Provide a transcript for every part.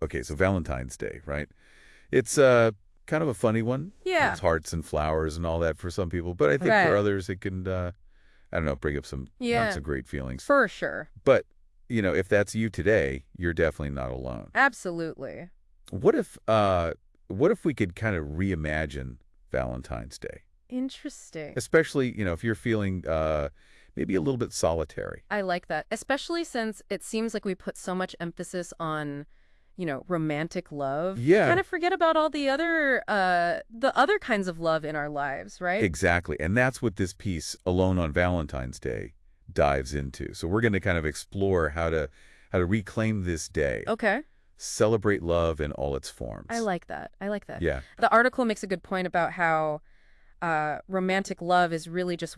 Okay, so Valentine's Day, right? It's kind of a funny one. Yeah. It's hearts and flowers and all that for some people, but I think for Right. others it can I don't know, bring up some not Yeah. so great feelings. For sure. But, if that's you today, you're definitely not alone. Absolutely. What if we could kind of reimagine Valentine's Day? Interesting. Especially, if you're feeling maybe a little bit solitary. I like that, especially since it seems like we put so much emphasis on, romantic love. Yeah, Kind of forget about all the other kinds of love in our lives, right? exactly. And that's what this piece, Alone on Valentine's Day, dives into. So we're going to kind of explore how to reclaim this day, Okay. celebrate love in all its I forms. like that. I like that. Yeah, The article makes a good point about how romantic love is really just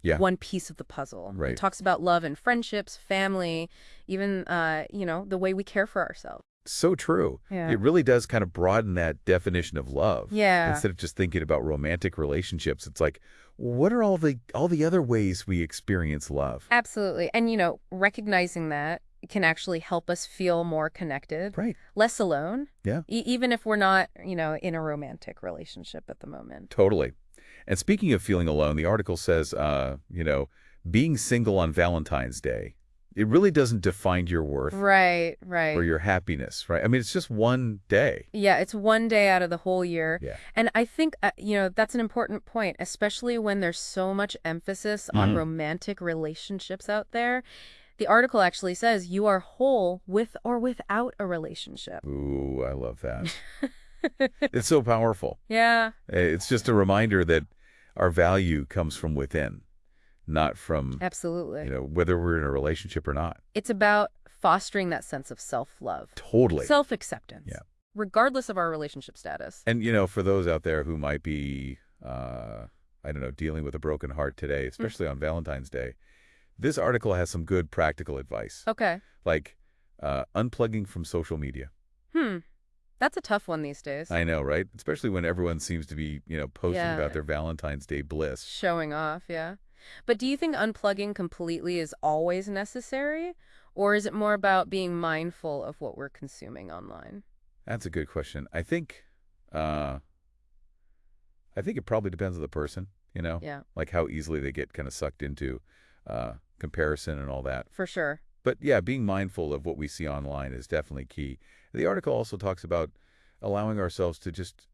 yeah, one piece of the puzzle. It right. talks about love and friendships, family, even the way we care for ourselves. So true. Yeah. It really does kind of broaden that definition of love. Yeah. Instead of just thinking about romantic relationships, it's like, what are all the other ways we experience love? Absolutely. And recognizing that can actually help us feel more connected, Right. less alone, Yeah, even if we're not, in a romantic relationship at the moment. totally. And speaking of feeling alone, the article says, being single on Valentine's Day, it really doesn't define your worth Right, or right. your happiness, right? I mean, it's just one day. Yeah, it's one day out of the whole year. Yeah. And I think, that's an important point, especially when there's so much emphasis on Mhm. romantic relationships out there. The article actually says you are whole with or without a relationship. Ooh, I love that. It's so powerful. Yeah, It's just a reminder that our value comes from within, not from, absolutely. whether we're in a relationship or not. It's about fostering that sense of self-love, Totally. self-acceptance, Yeah. regardless of our relationship status. And, for those out there who might be, I don't know, dealing with a broken heart today, Mm. especially on Valentine's Day, this article has some good practical advice, Okay. like unplugging from social media. Hmm. That's a tough one these days. I know, right? Especially when everyone seems to be, posting Yeah. about their Valentine's Day bliss. Showing off, yeah. But do you think unplugging completely is always necessary? Or is it more about being mindful of what we're consuming online? That's a good question. Uh, I think it probably depends on the person, Yeah, like how easily they get kind of sucked into comparison and all that. for sure. But yeah, being mindful of what we see online is definitely key. The article also talks about allowing ourselves to just,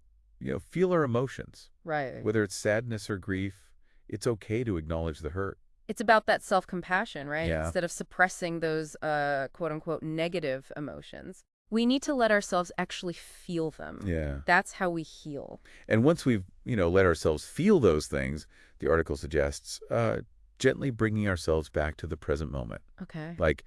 feel our emotions, Right. whether it's sadness or grief. It's okay to acknowledge the hurt. It's about that self-compassion, right? Yeah. Instead of suppressing those quote-unquote negative emotions. We need to let ourselves actually feel them. Yeah. That's how we heal. And once we've, let ourselves feel those things, the article suggests gently bringing ourselves back to the present moment. Okay. Like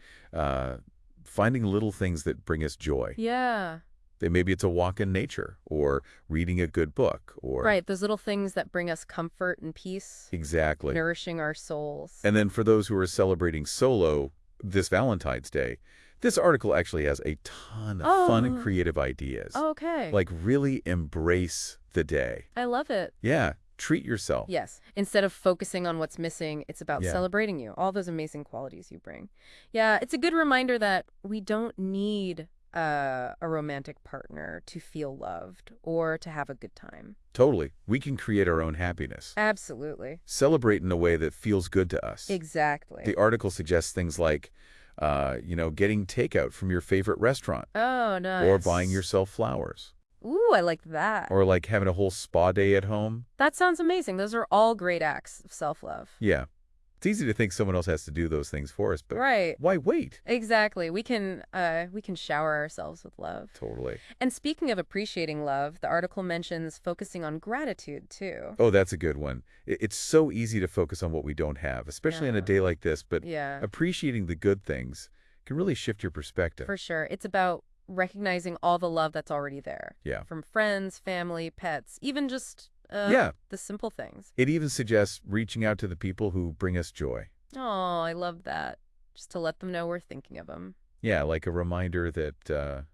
finding little things that bring us joy. Yeah. Maybe it's a walk in nature or reading a good book or Right. Those little things that bring us comfort and peace, exactly. nourishing our souls. And then for those who are celebrating solo this Valentine's Day, this article actually has a ton of fun and creative ideas. Okay. Like really embrace the day. I love it. Yeah, treat yourself. Yes. Instead of focusing on what's missing, it's about Yeah. celebrating you, all those amazing qualities you bring. Yeah, it's a good reminder that we don't need a romantic partner to feel loved or to have a good time. Totally. We can create our own happiness. Absolutely. Celebrate in a way that feels good to us. Exactly. The article suggests things like, getting takeout from your favorite restaurant Oh, nice. or buying yourself flowers Ooh, I like that. or like having a whole spa day at home. That sounds amazing. Those are all great acts of self-love. Yeah. It's easy to think someone else has to do those things for us, but Right. why wait? Exactly. We can shower ourselves with love. Totally. And speaking of appreciating love, the article mentions focusing on gratitude too. Oh, that's a good one. It's so easy to focus on what we don't have, especially on a Yeah. day like this, but Yeah, appreciating the good things can really shift your perspective. for sure. It's about recognizing all the love that's already there. Yeah. From friends, family, pets, even just Yeah. the simple things. It even suggests reaching out to the people who bring us joy. Oh, I love that. Just to let them know we're thinking of them. Yeah, like a reminder that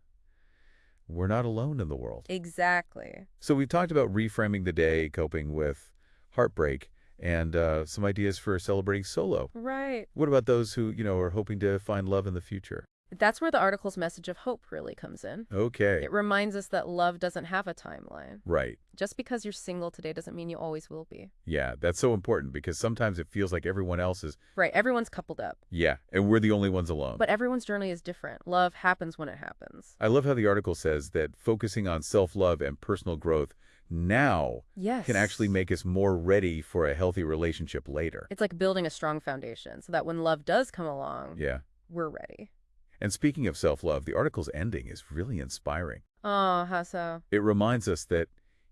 we're not alone in the world. Exactly. So we've talked about reframing the day, coping with heartbreak, and some ideas for celebrating solo. Right. What about those who, are hoping to find love in the future? That's where the article's message of hope really comes in. Okay. It reminds us that love doesn't have a timeline. Right. Just because you're single today doesn't mean you always will be. Yeah, that's so important because sometimes it feels like everyone else is, Right, everyone's coupled up. yeah, and we're the only ones alone. But everyone's journey is different. Love happens when it happens. I love how the article says that focusing on self-love and personal growth now Yes. can actually make us more ready for a healthy relationship later. It's like building a strong foundation so that when love does come along, Yeah. we're ready. And speaking of self-love, the article's ending is really inspiring. Oh, how so? It reminds us that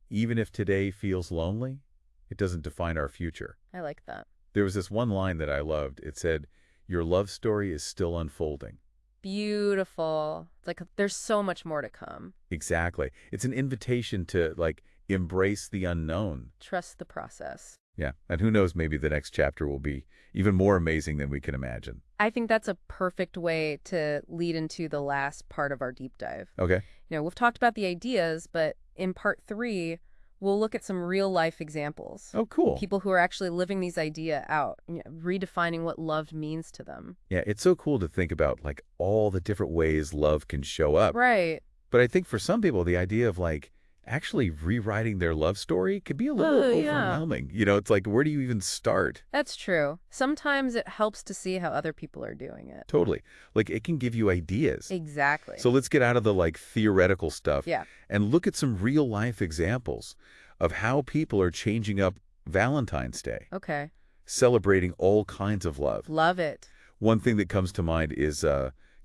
even if today feels lonely, it doesn't define our future. I like that. There was this one line that I loved. It said, "Your love story is still unfolding." Beautiful. It's like there's so much more to come. Exactly. It's an invitation to, like, embrace the unknown. Trust the process. Yeah. And who knows, maybe the next chapter will be even more amazing than we can imagine. I think that's a perfect way to lead into the last part of our deep dive. Okay. We've talked about the ideas, but in part 3, we'll look at some real life examples. Oh, cool. People who are actually living these ideas out, redefining what love means to them. Yeah, it's so cool to think about, like, all the different ways love can show up. Right. But I think for some people, the idea of, like, actually rewriting their love story could be a little overwhelming. It's like, where do you even start? That's true. Sometimes it helps to see how other people are doing it. Totally. Like, it can give you ideas. Exactly. So let's get out of the, like, theoretical stuff Yeah. and look at some real life examples of how people are changing up Valentine's Day, Okay. celebrating all kinds of love. Love it. One thing that comes to mind is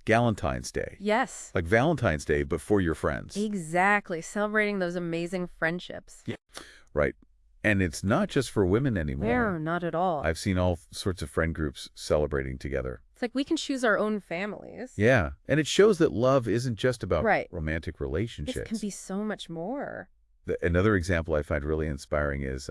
Galentine's Day. Yes. Like Valentine's Day, but for your friends. Exactly. Celebrating those amazing friendships. Yeah. Right. And it's not just for women anymore. No, not at all. I've seen all sorts of friend groups celebrating together. It's like we can choose our own families. Yeah. And it shows that love isn't just about Right. romantic relationships. It can be so much more. Another example I find really inspiring is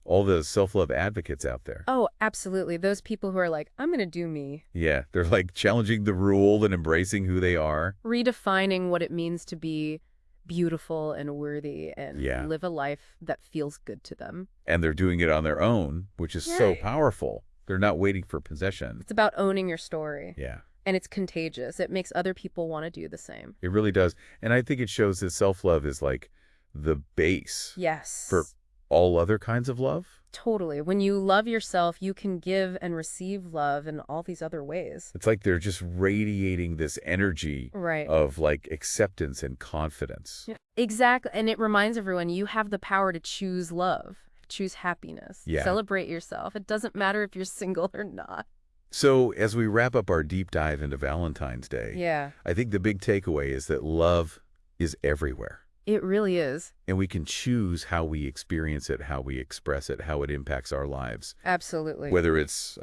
all the self-love advocates out there. Oh, absolutely. Those people who are like, I'm going to do me. Yeah. They're like challenging the rule and embracing who they are. Redefining what it means to be beautiful and worthy and Yeah. live a life that feels good to them. And they're doing it on their own, which is so powerful. They're not waiting for possession. It's about owning your story. Yeah. And it's contagious. It makes other people want to do the same. It really does. And I think it shows that self-love is like the base Yes. for all other kinds of love. Totally. When you love yourself, you can give and receive love in all these other ways. It's like they're just radiating this energy Right. of like acceptance and confidence. Yeah. Exactly. And it reminds everyone you have the power to choose love, choose happiness, Yeah. celebrate yourself. It doesn't matter if you're single or not. So as we wrap up our deep dive into Valentine's Day, Yeah, I think the big takeaway is that love is everywhere. it really is. And we can choose how we experience it, how we express it, how it impacts our lives. Absolutely. Whether it's,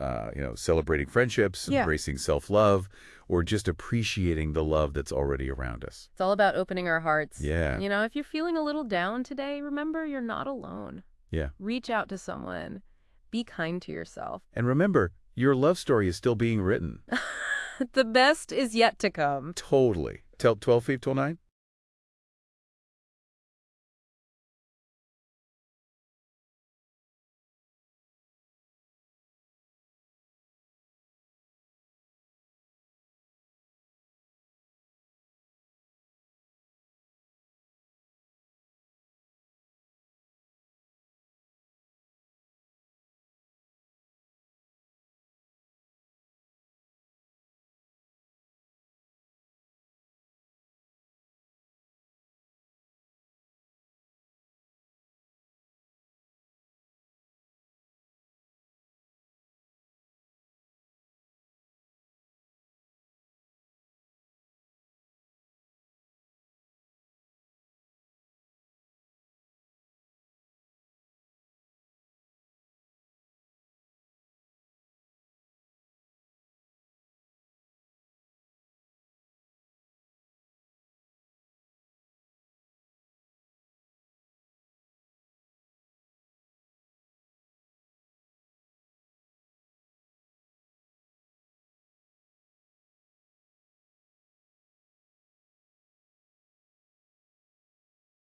celebrating friendships, Yeah. embracing self-love, or just appreciating the love that's already around us. It's all about opening our hearts. Yeah. If you're feeling a little down today, remember you're not alone. Yeah. Reach out to someone. Be kind to yourself. And remember, your love story is still being written. The best is yet to come. Totally. Tell 12 Feet Till 9?